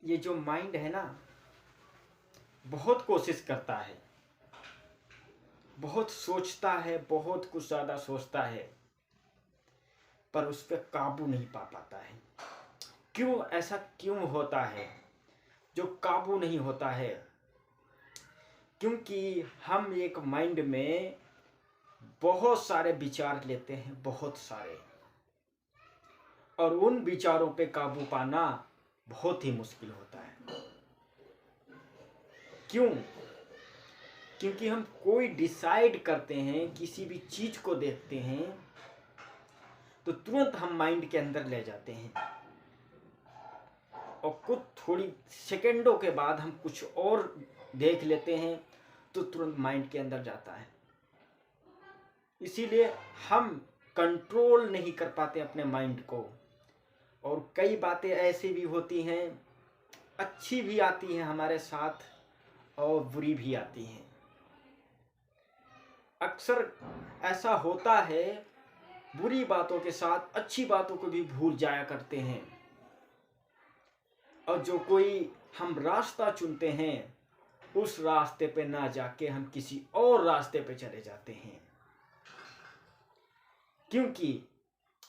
ये जो माइंड है ना, बहुत कोशिश करता है, बहुत सोचता है, बहुत कुछ ज़्यादा सोचता है, पर उस पर काबू नहीं पा पाता है। क्यों ऐसा क्यों होता है जो काबू नहीं होता है? क्योंकि हम एक माइंड में बहुत सारे विचार लेते हैं, बहुत सारे, और उन विचारों पे काबू पाना बहुत ही मुश्किल होता है। क्यों? क्योंकि हम कोई डिसाइड करते हैं, किसी भी चीज को देखते हैं तो तुरंत हम माइंड के अंदर ले जाते हैं, और कुछ थोड़ी सेकंडों के बाद हम कुछ और देख लेते हैं तो तुरंत माइंड के अंदर जाता है। इसीलिए हम कंट्रोल नहीं कर पाते अपने माइंड को, और कई बातें ऐसी भी होती हैं, अच्छी भी आती हैं हमारे साथ और बुरी भी आती हैं। अक्सर ऐसा होता है, बुरी बातों के साथ अच्छी बातों को भी भूल जाया करते हैं, और जो कोई हम रास्ता चुनते हैं उस रास्ते पे ना जाके हम किसी और रास्ते पे चले जाते हैं। क्योंकि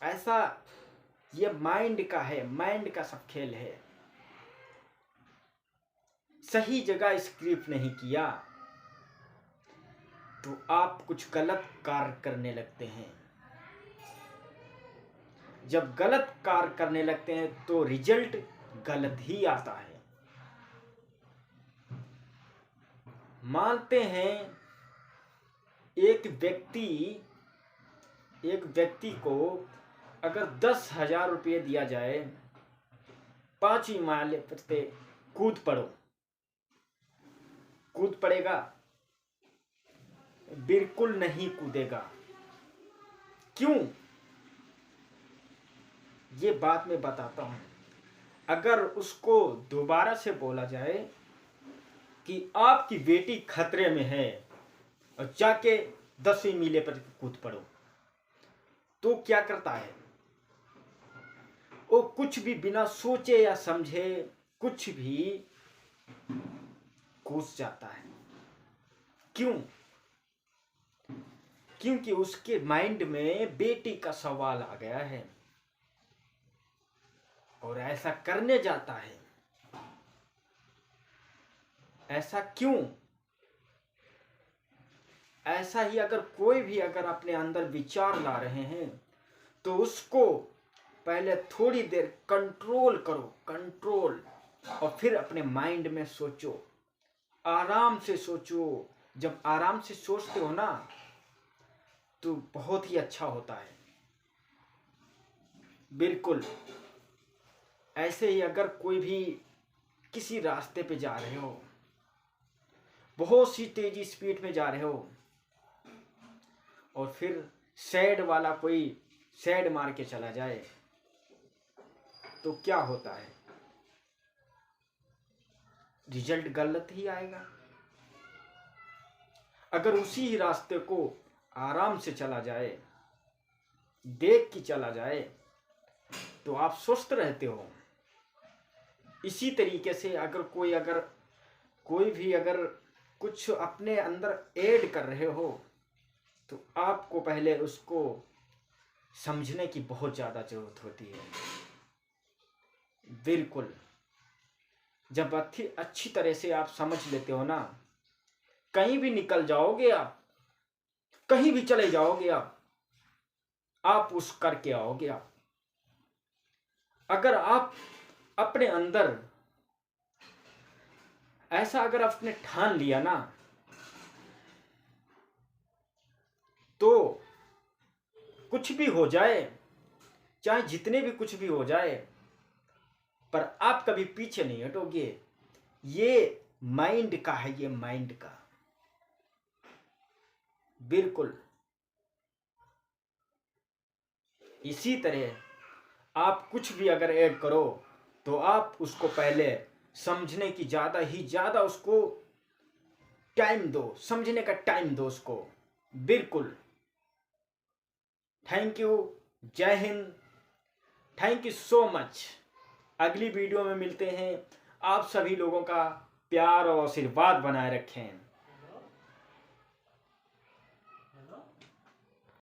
ऐसा ये माइंड का है, माइंड का सब खेल है। सही जगह स्क्रिप्ट नहीं किया तो आप कुछ गलत कार्य करने लगते हैं। जब गलत कार्य करने लगते हैं तो रिजल्ट गलत ही आता है। मानते हैं एक व्यक्ति को अगर 10,000 रुपये दिया जाए, 5वीं माले पे कूद पड़ो, कूद पड़ेगा? बिल्कुल नहीं कूदेगा। क्यों? ये बात मैं बताता हूं। अगर उसको दोबारा से बोला जाए कि आपकी बेटी खतरे में है और जाके 10वीं मीले पर कूद पड़ो, तो क्या करता है? वो कुछ भी बिना सोचे या समझे कुछ भी घुस जाता है। क्यों? क्योंकि उसके माइंड में बेटी का सवाल आ गया है और ऐसा करने जाता है। ऐसा क्यों? ऐसा ही अगर कोई भी अगर अपने अंदर विचार ला रहे हैं तो उसको पहले थोड़ी देर कंट्रोल करो, कंट्रोल, और फिर अपने माइंड में सोचो, आराम से सोचो। जब आराम से सोचते हो ना तो बहुत ही अच्छा होता है। बिल्कुल ऐसे ही अगर कोई भी किसी रास्ते पे जा रहे हो, बहुत सी तेजी स्पीड में जा रहे हो, और फिर सैड वाला कोई सैड मार के चला जाए तो क्या होता है? रिजल्ट गलत ही आएगा। अगर उसी रास्ते को आराम से चला जाए, देख के चला जाए, तो आप स्वस्थ रहते हो। इसी तरीके से अगर कोई भी अगर कुछ अपने अंदर ऐड कर रहे हो तो आपको पहले उसको समझने की बहुत ज़्यादा ज़रूरत होती है। बिल्कुल जब अच्छी तरह से आप समझ लेते हो ना, कहीं भी निकल जाओगे आप, कहीं भी चले जाओगे आप उस करके आओगे आप। अगर आप अपने अंदर ऐसा अगर आपने ठान लिया ना, तो कुछ भी हो जाए, चाहे जितने भी कुछ भी हो जाए, पर आप कभी पीछे नहीं हटोगे। ये माइंड का है, ये माइंड का। बिल्कुल इसी तरह आप कुछ भी अगर ऐड करो तो आप उसको पहले समझने की ज़्यादा उसको टाइम दो, समझने का टाइम दो उसको। बिल्कुल। Thank you. जय Hind. Thank you so much. अगली वीडियो में मिलते हैं आप सभी लोगों का प्यार और आशीर्वाद बनाए रखें।